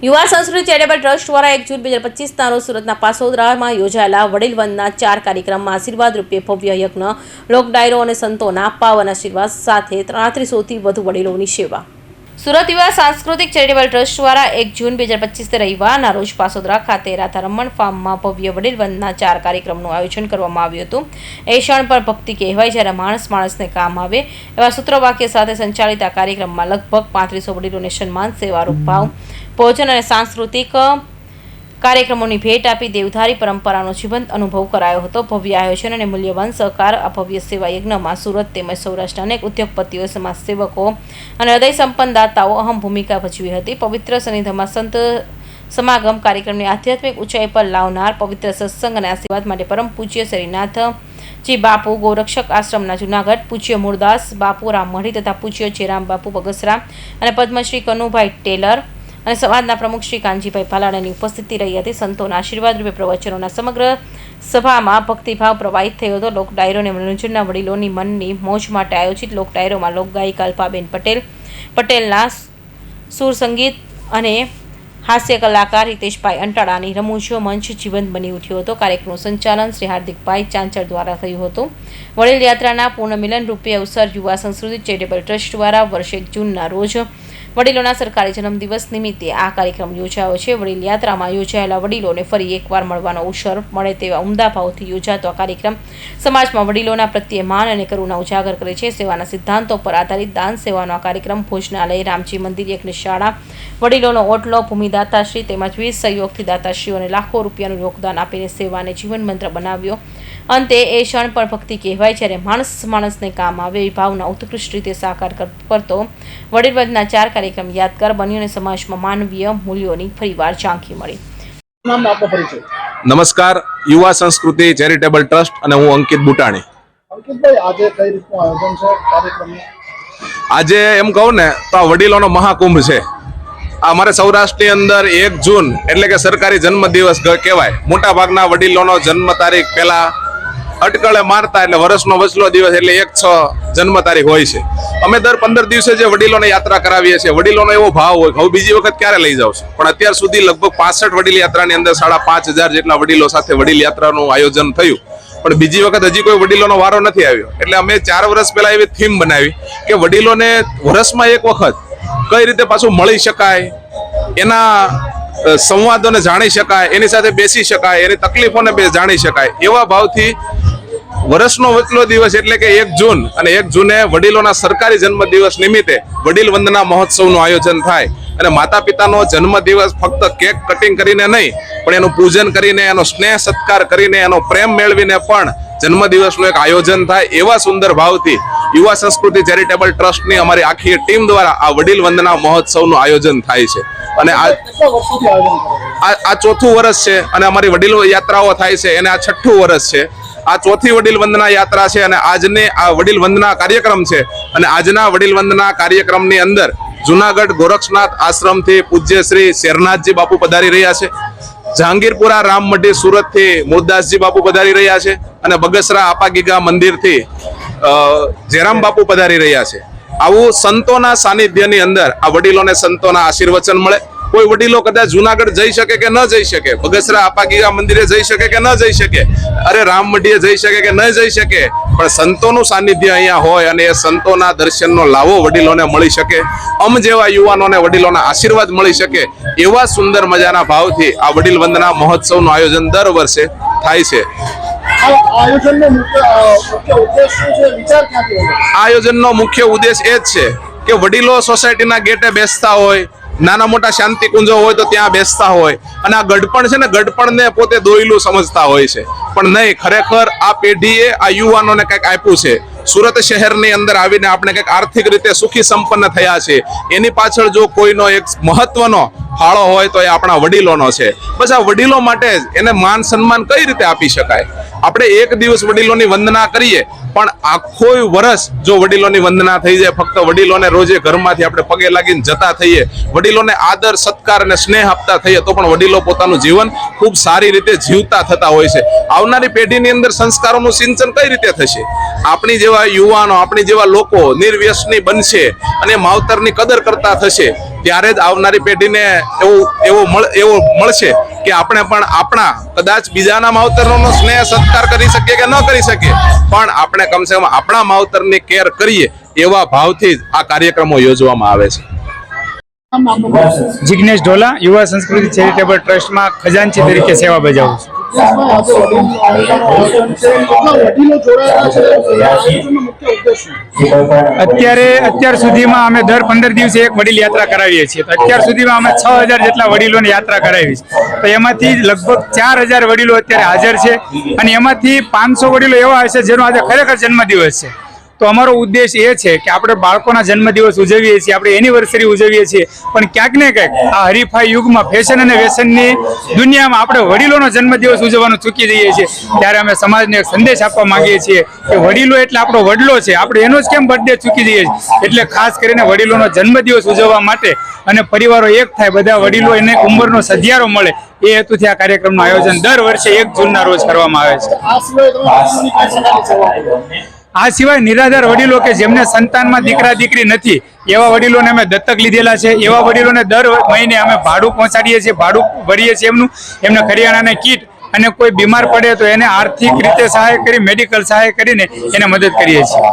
યુવા સંસ્કૃતિ charitable trust દ્વારા 1 જૂન 2025ના રોજ સુરતના પાસોદરામાં યોજાયેલા વડીલ વંદના 4 કાર્યક્રમમાં આશીર્વાદ રૂપે ભવ્ય યજ્ઞ, લોક ડાયરો અને સંતોના પાવન આશીર્વાદ સાથે 3300થી વધુ વડીલોની સેવા. સુરત યુવા સાંસ્કૃતિક ચેરિટેબલ ટ્રસ્ટ દ્વારા 1 જૂન 2025 રવિવારના રોજ પાસોદરા ખાતે રાધારમણ ફાર્મમાં ભવ્ય વડીલ વંદના 4 કાર્યક્રમનું આયોજન કરવામાં આવ્યું હતું. એ ક્ષણ પર ભક્તિ કહેવાય જ્યારે માણસને કામ આવે એવા સૂત્રવાક્ય સાથે સંચાલિત આ કાર્યક્રમમાં લગભગ 3500 વડીલોને સન્માન, સેવારૂપ ભાવ, ભોજન અને સાંસ્કૃતિક કાર્યક્રમોની ભેટ આપી દેવધારી પરંપરાનો જીવંત અનુભવ કરાયો હતો. ભવ્ય આયોજન અને મૂલ્યવાન સહકાર આ ભવ્ય સેવા યજ્ઞમાં સુરત તેમજ સૌરાષ્ટ્રના અનેક ઉદ્યોગપતિઓ, સમાજસેવકો અને હૃદય સંપન્ન દાતાઓ અહમ ભૂમિકા ભજવી હતી. પવિત્ર સન્નિધિમાં સંત સમાગમ કાર્યક્રમની આધ્યાત્મિક ઊંચાઈ પર લાવનાર પવિત્ર સત્સંગ અને આશીર્વાદ માટે પરમ પૂજ્ય શ્રીનાથજી બાપુ ગૌરક્ષક આશ્રમના જૂનાગઢ, પૂજ્ય મૂળદાસ બાપુ રામમઢી તથા પૂજ્ય જયરામ બાપુ બગસરા અને પદ્મશ્રી કનુભાઈ ટેલર અને સમાજના પ્રમુખ શ્રી કાનજીભાઈ ભાલાડાની ઉપસ્થિતિ રહી હતી. સંતોના આશીર્વાદ રૂપે પ્રવચનોના સમગ્ર સભામાં ભક્તિભાવ પ્રવાહિત થયો હતો. લોક ડાયરો અને મનોરંજનના વડીલોની મનની મોજ માટે આયોજિત લોક ડાયરોમાં લોકગાયિકા અલ્પાબેન પટેલના સુર સંગીત અને હાસ્ય કલાકાર હિતેશભાઈ અંટાળાની રમૂજો મંચ જીવંત બની ઉઠ્યો હતો. કાર્યક્રમનું સંચાલન શ્રી હાર્દિકભાઈ ચાંચર દ્વારા થયું હતું. વડીલ યાત્રાના પૂર્ણ મિલન રૂપે અવસર યુવા સંસ્કૃતિ ચેરિટેબલ ટ્રસ્ટ દ્વારા વર્ષ 1 જૂનના રોજ વડીલોના સરકારી જન્મદિવસ નિમિત્તે આ કાર્યક્રમ યોજાયો છે. વડીલ યાત્રામાં યોજાયેલા વડીલોને ફરી એકવાર મળવાનો અવસર મળે તેવા ઉમદા ભાવથી યોજાતો આ કાર્યક્રમ સમાજમાં વડીલોના પ્રત્યે માન અને કરુણા ઉજાગર કરે છે. સેવાના સિદ્ધાંતો પર આધારિત દાન સેવાનો આ કાર્યક્રમ ભોજનાલય, રામજી મંદિર, યજ્ઞશાળા, વડીલોનો ઓટલો, ભૂમિદાતાશ્રી તેમજ વિવિધ સહયોગથી દાતાશ્રીઓને લાખો રૂપિયાનું યોગદાન આપીને સેવાને જીવન મંત્ર બનાવ્યો. અંતે એ ક્ષણ પર ભક્તિ કહેવાય જ્યારે માણસને કામ આવે એ ભાવના ઉત્કૃષ્ટ રીતે સાકાર કરતો વડીલ વંદના 4 કાર્યક્રમ યાદગાર બન્યો અને સમાજમાં માનવીય મૂલ્યોની ફરીવાર ઝાંખી મળી. નમસ્કાર, યુવા સંસ્કૃતિ ચેરિટેબલ ટ્રસ્ટ અને હું અંકિત બુટાણી. અંકિતભાઈ, આજે કઈ રીતનું આયોજન છે કાર્યક્રમનું? આજે એમ કહું ને તો આ વડીલોનો મહાકુંભ છે. અમારે સૌરાષ્ટ્રની અંદર 1 જૂન એટલે કે સરકારી જન્મદિવસ કહેવાય. મોટા ભાગના વડીલોનો જન્મ તારીખ પહેલા અટકળે મારતા એટલે વર્ષનો વચલો દિવસ એટલે 1/6 જન્મ તારીખ હોય છે. અમે દર 15 દિવસે જે વડીલોને યાત્રા કરાવીએ છીએ, વડીલોનો એવો ભાવ હોય હવે બીજી વખત ક્યારે લઈ જાવ છું, પણ અત્યાર સુધી લગભગ 65 વડીલ યાત્રાની અંદર 5,500 જેટલા વડીલો સાથે વડીલ યાત્રાનું આયોજન થયું. પણ બીજી વખત હજી કોઈ વડીલોનો વારો નથી આવ્યો. એટલે અમે 4 વર્ષ પહેલા એવી થીમ બનાવી કે વડીલોને વર્ષમાં એક વખત કઈ રીતે પાછું મળી શકાય, એના સંવાદોને જાણી શકાય, એની સાથે બેસી શકાય, એની તકલીફોને જાણી શકાય એવા ભાવથી વર્ષનો વચલો દિવસ એટલે કે 1 જૂન અને 1 જૂને વડીલોના સરકારી જન્મદિવસ નિમિત્તે વડીલ વંદના મહોત્સવનું આયોજન થાય. અને માતા પિતાનો જન્મદિવસ ફક્ત કેક કટિંગ કરીને નહીં પણ એનું પૂજન કરીને, એનો સ્નેહ સત્કાર કરીને, એનો પ્રેમ મેળવીને પણ જન્મદિવસનું એક આયોજન થાય એવા સુંદર ભાવથી યુવા સંસ્કૃતિ ચેરિટેબલ ટ્રસ્ટની અમારી આખી ટીમ દ્વારા આ વડીલ વંદના મહોત્સવનું આયોજન થાય છે. અને આ 4થું વર્ષ છે અને અમારી વડીલો યાત્રાઓ થાય છે એને આ 6થું વર્ષ છે. આ 4થી વડીલ વંદના યાત્રા છે અને આજની આ વડીલ વંદના કાર્યક્રમ છે. અને આજના વડીલ વંદના કાર્યક્રમની અંદર જૂનાગઢ ગોરક્ષનાથ આશ્રમથી પૂજ્ય શ્રી શેરનાથજી બાપુ પધારી રહ્યા છે. જહાંગીરપુરા રામમઢી સુરતથી મૂળદાસજી બાપુ પધારી રહ્યા છે. અને બગસરા આપાગીગા મંદિરથી જયરામ બાપુ પધારી રહ્યા છે. આવું સંતોના સાનિધ્યની અંદર આ વડીલોને સંતોના આશીર્વચન મળે. કોઈ વડીલો કદાચ જુનાગઢ જઈ શકે કે ન જઈ શકે, બગસરા આપાગીગા મંદિરે જઈ શકે કે ન જઈ શકે, અરે રામમઢીએ જઈ શકે કે ન જઈ શકે, પણ સંતોનું સાનિધ્ય અહીંયા હોય અને એ સંતોના દર્શનનો લાવો વડીલોને મળી શકે, જેવા યુવાનોને વડીલોના આશીર્વાદ મળી શકે એવા સુંદર મજાના ભાવથી આ વડીલ વંદના મહોત્સવનું આયોજન દર વર્ષે થાય છે. આયોજનનો મુખ્ય ઉદ્દેશ એ જ છે કે વડીલો સોસાયટીના ગેટે બેસતા હોય, નાના મોટા શાંતિ કુંજો હોય તો ત્યાં બેસતા હોય અને આ ગઢપણ છે ને, ગઢપણને પોતે દોયલું સમજતા હોય છે. પણ નહીં, ખરેખર આ પેઢીએ આ યુવાનોને કંઈક આપ્યું છે. સુરત શહેરની અંદર આવીને આપણે કંઈક આર્થિક રીતે સુખી સંપન્ન થયા છે. એની પાછળ જો કોઈનો એક મહત્વનો ફાળો હોય તો એ આપણા વડીલોનો છે. બસ આ વડીલો માટે જ એને માન સન્માન કઈ રીતે આપી શકાય. આપણે 1 દિવસ વડીલોની વંદના કરીએ પણ આખો વર્ષ જો વડીલોની વંદના થઈ જાય, ફક્ત વડીલોને રોજે ઘરમાંથી આપણે પગે લાગીને જતા થઈએ, વડીલોને આદર સત્કાર અને સ્નેહ આપતા થઈએ તો પણ વડીલો પોતાનું જીવન ખૂબ સારી રીતે જીવતા થતા હોય છે. આવનારી પેઢીની અંદર સંસ્કારોનું સિંચન કઈ રીતે થશે? આપણી જેવા યુવાનો, આપણી જેવા લોકો નિર્વ્યસની બનશે અને માવતરની કદર કરતા થશે ત્યારે જ આવનારી પેઢીને એવું મળશે કે આપણે પણ આપણા કદાચ બીજાના માવતરનો સ્નેહ સત્કાર કરી શકીએ કે ન કરી શકીએ, પણ આપણે કમસે કમ આપણા માવતરની કેર કરીએ એવા ભાવથી જ આ કાર્યક્રમો યોજવામાં આવે છે. જિગ્નેશ ઢોલા, યુવા સંસ્કૃતિ ચેરિટેબલ ટ્રસ્ટમાં ખજાનચી તરીકે સેવા બજાવું છું. અત્યાર સુધીમાં અમે દર 15 દિવસે એક વડીલ યાત્રા કરાવીએ છીએ. તો અત્યાર સુધીમાં અમે 6000 જેટલા વડીલોની યાત્રા કરાવી છે. તો એમાંથી લગભગ 4000 વડીલો અત્યારે હાજર છે અને એમાંથી 500 વડીલો એવા હશે જેનો આજે ખરેખર જન્મદિવસ છે. તો અમારો ઉદ્દેશ એ છે કે આપણે બાળકોના જન્મદિવસ ઉજવીએ છીએ, આપણે એનિવર્સરી ઉજવીએ છીએ, પણ ક્યાંક ને ક્યાંક આ હરીફાઈ યુગમાં ફેશન અને વ્યસનની દુનિયામાં આપણે વડીલોનો જન્મદિવસ ઉજવવાનું ચૂકી જઈએ છીએ. ત્યારે અમે સમાજને એક સંદેશ આપવા માંગીએ છીએ કે વડીલો એટલે આપણો વડલો છે, આપણે એનો જ કેમ બર્થડે ચૂકી જઈએ છીએ. એટલે ખાસ કરીને વડીલોનો જન્મદિવસ ઉજવવા માટે અને પરિવારો એક થાય, બધા વડીલો એને ઉંમરનો સધિયારો મળે એ હેતુથી આ કાર્યક્રમનું આયોજન દર વર્ષે 1 જૂનના રોજ કરવામાં આવે છે. આ સિવાય નિરાધાર વડીલો કે જેમને સંતાનમાં દીકરા દીકરી નથી એવા વડીલોને અમે દત્તક લીધેલા છે. એવા વડીલોને દર મહિને અમે ભાડું પહોંચાડીએ છીએ, ભાડું ભરીએ છીએ એમને કરિયાણાની કીટ, અને કોઈ બીમાર પડે તો એને આર્થિક રીતે સહાય કરી, મેડિકલ સહાય કરીને એને મદદ કરીએ છીએ.